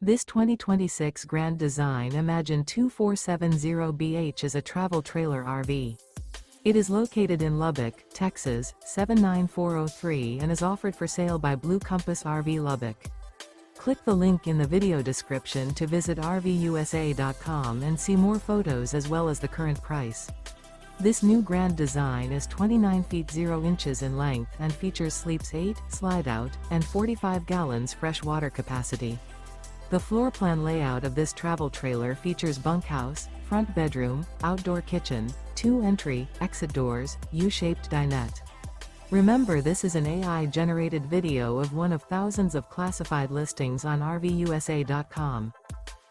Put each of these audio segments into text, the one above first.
This 2026 Grand Design Imagine 2470BH is a travel trailer RV. It is located in Lubbock, Texas, 79403 and is offered for sale by Blue Compass RV Lubbock. Click the link in the video description to visit RVUSA.com and see more photos as well as the current price. This new Grand Design is 29 feet 0 inches in length and features sleeps 8, slide-out, and 45 gallons fresh water capacity. The floor plan layout of this travel trailer features bunkhouse, front bedroom, outdoor kitchen, 2 entry, exit doors, U-shaped dinette. Remember, this is an AI-generated video of one of thousands of classified listings on RVUSA.com.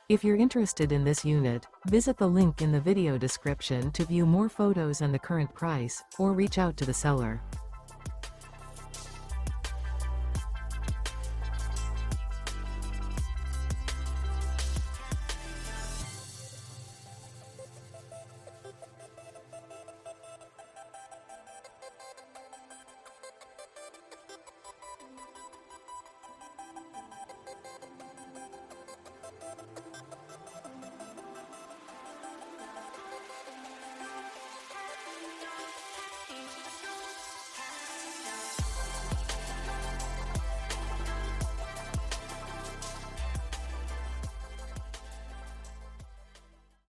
If you're interested in this unit, visit the link in the video description to view more photos and the current price, or reach out to the seller.